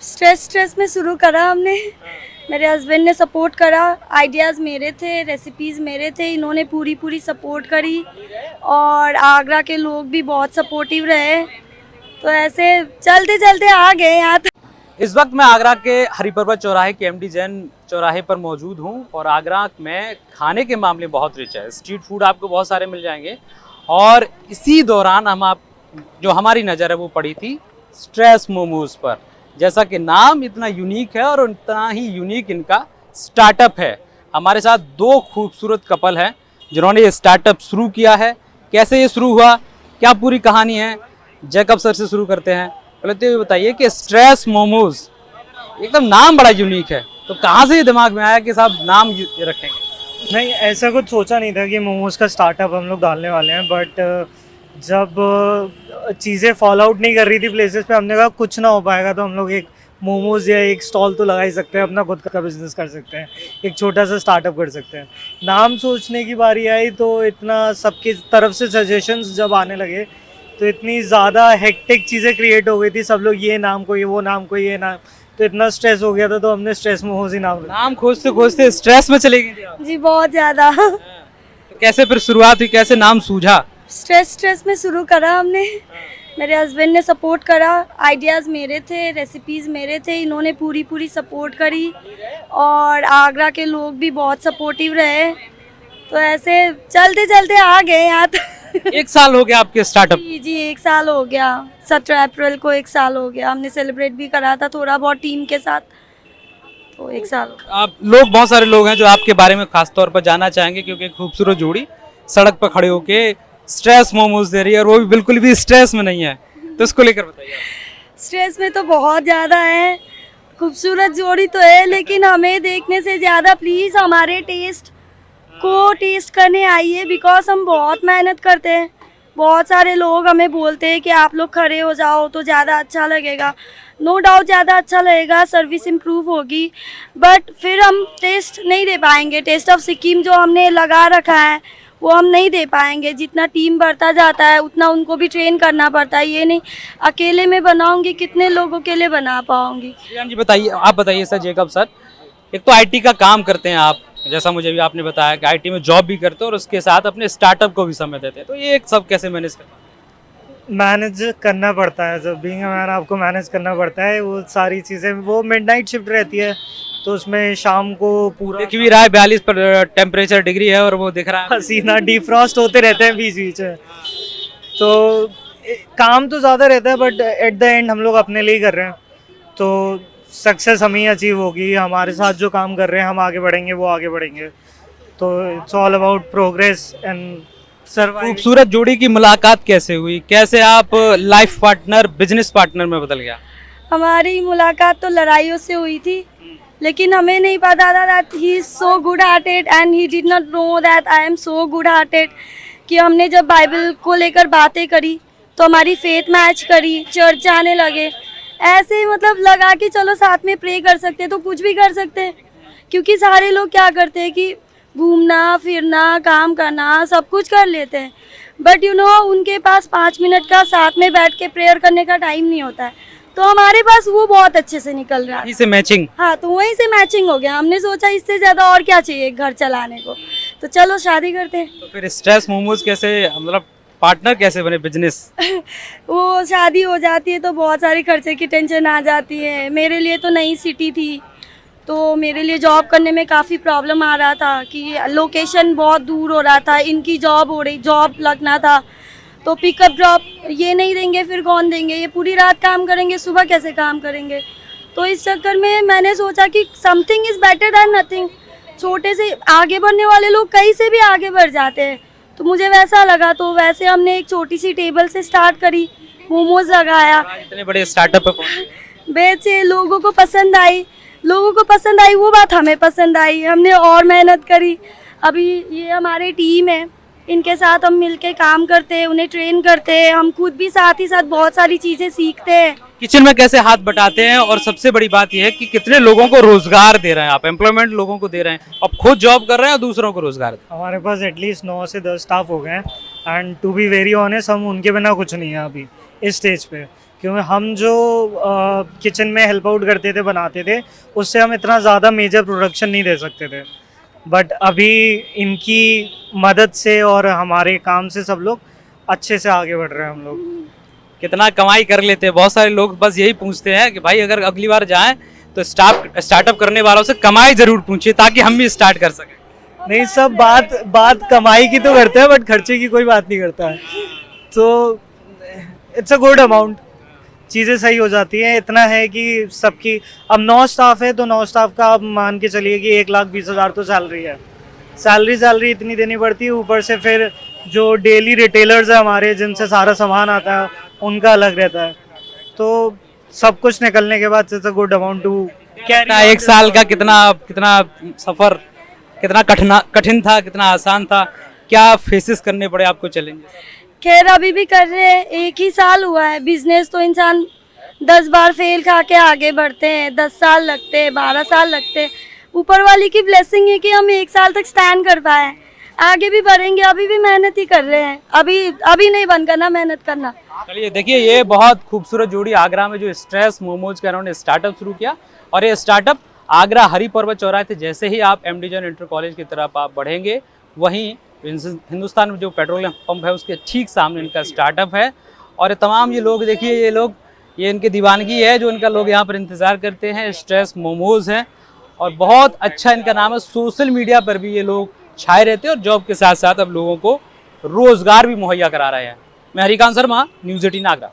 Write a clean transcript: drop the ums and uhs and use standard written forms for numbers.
Stress में शुरू करा हमने। मेरे हस्बैंड ने सपोर्ट करा, आइडियाज़ मेरे थे, रेसिपीज़ मेरे थे, इन्होंने पूरी सपोर्ट करी और आगरा के लोग भी बहुत सपोर्टिव रहे। तो ऐसे चलते चलते आ गए यहाँ तक। इस वक्त मैं आगरा के हरिपर्वत चौराहे के एमडी जैन चौराहे पर मौजूद हूँ और आगरा में खाने के मामले बहुत रिच है। स्ट्रीट फूड आपको बहुत सारे मिल जाएंगे और इसी दौरान जो हमारी नज़र है वो पड़ी थी स्ट्रेस मोमोज पर। जैसा कि नाम इतना यूनिक है और उतना ही यूनिक इनका स्टार्टअप है। हमारे साथ दो खूबसूरत कपल हैं जिन्होंने ये स्टार्टअप शुरू किया है। कैसे ये शुरू हुआ, क्या पूरी कहानी है, जैकब सर से शुरू करते हैं। पहले तो ये बताइए कि स्ट्रेस मोमोज एकदम नाम बड़ा यूनिक है, तो कहाँ से ये दिमाग में आया कि साहब नाम रखेंगे? नहीं, ऐसा कुछ सोचा नहीं था कि मोमोज़ का स्टार्टअप हम लोग डालने वाले हैं, बट जब चीज़ें फॉल आउट नहीं कर रही थी प्लेसेस पे, हमने कहा कुछ ना हो पाएगा तो हम लोग एक मोमोज़ या एक स्टॉल तो लगा ही सकते हैं, अपना खुद का बिजनेस कर सकते हैं, एक छोटा सा स्टार्टअप कर सकते हैं। नाम सोचने की बारी आई तो इतना सबकी तरफ से सजेशंस जब आने लगे तो इतनी ज़्यादा हेक्टिक चीज़ें क्रिएट हो गई थी। सब लोग ये नाम को, ये वो नाम को, ये नाम, तो इतना स्ट्रेस हो गया था तो हमने स्ट्रेस मोमोज ही नाम खोजते खोजते स्ट्रेस में चले गए थे आप? जी बहुत ज़्यादा। तो कैसे फिर शुरुआत हुई, कैसे नाम सूझा? स्ट्रेस में शुरू करा हमने। मेरे हस्बैंड ने सपोर्ट करा, आइडियाज़ मेरे थे, रेसिपीज़ मेरे थे, इन्होंने पूरी सपोर्ट करी और आगरा के लोग भी बहुत सपोर्टिव रहे। तो ऐसे चलते चलते आ गए यहाँ तक। 1 साल हो गया आपके स्टार्टअप? जी 1 साल हो गया। 17 अप्रैल को 1 साल हो गया। हमने सेलिब्रेट भी करा था थोड़ा बहुत टीम के साथ, तो 1 साल हो गया। आप लोग, बहुत सारे लोग हैं जो आपके बारे में खास तौर पर जानना चाहेंगे, क्योंकि खूबसूरत जोड़ी सड़क पर खड़े होके स्ट्रेस मोमोज दे रही है और वो भी बिल्कुल भी स्ट्रेस में नहीं है, तो इसको लेकर बताइए। स्ट्रेस में तो बहुत ज़्यादा है। खूबसूरत जोड़ी तो है, लेकिन हमें देखने से ज़्यादा प्लीज़ हमारे टेस्ट को टेस्ट करने आइए, बिकॉज हम बहुत मेहनत करते हैं। बहुत सारे लोग हमें बोलते हैं कि आप लोग खड़े हो जाओ तो ज़्यादा अच्छा लगेगा। नो डाउट ज़्यादा अच्छा लगेगा, सर्विस इम्प्रूव होगी, बट फिर हम टेस्ट नहीं दे पाएंगे। टेस्ट ऑफ सिक्किम जो हमने लगा रखा है वो हम नहीं दे पाएंगे। जितना टीम बढ़ता जाता है उतना उनको भी ट्रेन करना पड़ता है। ये नहीं अकेले में बनाऊंगी, कितने लोगों के लिए बना पाऊंगी। जी बताइए, आप बताइए सर, जैकब सर, एक तो आईटी का काम करते हैं आप, जैसा मुझे भी आपने बताया कि आईटी में जॉब भी करते हो और उसके साथ अपने स्टार्टअप को भी समय देते हैं, तो ये एक सब कैसे मैनेज करते हैं? मैनेज करना पड़ता है। जब बीइंग अ मैन आपको मैनेज करना पड़ता है वो सारी चीज़ें। वो मिडनाइट शिफ्ट रहती है तो उसमें शाम को पूरा दिख भी रहा है 42 पर टेम्परेचर डिग्री है और वो दिख रहा है पसीना डिफ्रॉस्ट होते रहते हैं बीच बीच में, तो काम तो ज़्यादा रहता है, बट एट द एंड हम लोग अपने लिए कर रहे हैं तो सक्सेस हम ही अचीव होगी। हमारे साथ जो काम कर रहे हैं हम आगे बढ़ेंगे, वो आगे बढ़ेंगे। तो it's all about progress and survive. खूबसूरत जोड़ी की मुलाकात कैसे हुई, कैसे आप लाइफ पार्टनर, बिजनेस पार्टनर में बदल गया? हमारी मुलाकात तो लड़ाइयों से हुई थी, लेकिन हमें नहीं पता था that he is so good hearted and he did not know that I am so good hearted। कि हमने जब बाइबल को लेकर बातें करी तो हमारी फेथ मैच करी, चर्च जाने लगे। ऐसे ही मतलब लगा कि चलो साथ में प्रे कर सकते हैं तो कुछ भी कर सकते हैं, क्योंकि सारे लोग क्या करते हैं कि घूमना फिरना काम करना सब कुछ कर लेते हैं, बट यू नो उनके पास 5 मिनट का साथ में बैठ के प्रेयर करने का टाइम नहीं होता है। तो हमारे पास वो बहुत अच्छे से निकल रहा है। इसे मैचिंग, हाँ, तो वहीं से मैचिंग हो गया। हमने सोचा इससे ज़्यादा और क्या चाहिए घर चलाने को, तो चलो शादी करते हैं। तो फिर स्ट्रेस मोमोज कैसे, मतलब पार्टनर कैसे बने बिजनेस? वो शादी हो जाती है तो बहुत सारी खर्चे की टेंशन आ जाती है। मेरे लिए तो नई सिटी थी, तो मेरे लिए जॉब करने में काफ़ी प्रॉब्लम आ रहा था कि लोकेशन बहुत दूर हो रहा था। इनकी जॉब लगना था तो पिकअप ड्रॉप ये नहीं देंगे, फिर कौन देंगे? ये पूरी रात काम करेंगे, सुबह कैसे काम करेंगे? तो इस चक्कर में मैंने सोचा कि something is better than nothing. छोटे से आगे बढ़ने वाले लोग कहीं से भी आगे बढ़ जाते हैं, तो मुझे वैसा लगा। तो वैसे हमने एक छोटी सी टेबल से स्टार्ट करी, मोमोज लगाया, इतने बड़े स्टार्टअप बेचे, लोगों को पसंद आई, वो बात हमें पसंद आई, हमने और मेहनत करी। अभी ये हमारी टीम है, इनके साथ हम मिलके काम करते हैं, उन्हें ट्रेन करते हैं, हम खुद भी साथ ही साथ बहुत सारी चीज़ें सीखते हैं। किचन में कैसे हाथ बटाते हैं, और सबसे बड़ी बात यह है कि कितने लोगों को रोजगार दे रहे हैं आप, एम्प्लॉयमेंट लोगों को दे रहे हैं, अब खुद जॉब कर रहे हैं और दूसरों को रोजगार। हमारे पास एटलीस्ट 9 से 10 स्टाफ हो गए हैं, and to be very honest हम उनके बिना कुछ नहीं है अभी इस स्टेज पे, क्योंकि हम जो किचन में हेल्प आउट करते थे, बनाते थे, उससे हम इतना ज़्यादा मेजर प्रोडक्शन नहीं दे सकते थे। बट अभी इनकी मदद से और हमारे काम से सब लोग अच्छे से आगे बढ़ रहे हैं हम लोग। कितना कमाई कर लेते हैं। बहुत सारे लोग बस यही पूछते हैं कि भाई अगर अगली बार जाएं तो स्टार्टअप करने वालों से कमाई जरूर पूछिए ताकि हम भी स्टार्ट कर सकें। नहीं, सब बात कमाई की तो करते हैं, बट खर्चे की कोई बात नहीं करता है। तो इट्स अ गुड अमाउंट, चीज़ें सही हो जाती हैं। इतना है कि सबकी अब 9 स्टाफ है, तो 9 स्टाफ का आप मान के चलिए कि 1,20,000 तो सैलरी है। सैलरी इतनी देनी पड़ती है, ऊपर से फिर जो डेली रिटेलर्स है हमारे, जिनसे सारा सामान आता है, उनका अलग रहता है। तो सब कुछ निकलने के बाद it's a good amount to कितना एक साल का कितना सफर, कितना कठिन था, कितना आसान था, क्या फेसेस करने पड़े आपको चैलेंजेस? खैर अभी भी कर रहे हैं, 1 ही साल हुआ है। बिजनेस तो इंसान 10 बार फेल खा के आगे बढ़ते हैं, 10 साल लगते हैं, 12 साल लगते हैं। ऊपर वाली की ब्लेसिंग है कि हम 1 साल तक स्टैंड कर पाए। आगे भी बढ़ेंगे, अभी भी मेहनत ही कर रहे हैं। अभी नहीं बंद करना, मेहनत करना। चलिए देखिए, ये बहुत खूबसूरत जोड़ी आगरा में जो स्ट्रेस मोमोज का इन्होंने स्टार्टअप शुरू किया, और ये स्टार्टअप आगरा हरि पर्वत चौराहे थे जैसे ही आप एमडी जैन इंटर कॉलेज की तरफ आप बढ़ेंगे, वहीं हिंदुस्तान में जो पेट्रोलियम पंप है उसके ठीक सामने इनका स्टार्टअप है। और ये तमाम ये लोग देखिए, ये इनकी दीवानगी है जो इनका लोग यहाँ पर इंतज़ार करते हैं। स्ट्रेस मोमोज हैं और बहुत अच्छा इनका नाम है। सोशल मीडिया पर भी ये लोग छाए रहते हैं और जॉब के साथ साथ अब लोगों को रोजगार भी मुहैया करा रहे हैं। मैं हरिकांत शर्मा, न्यूज़ 18 आगरा।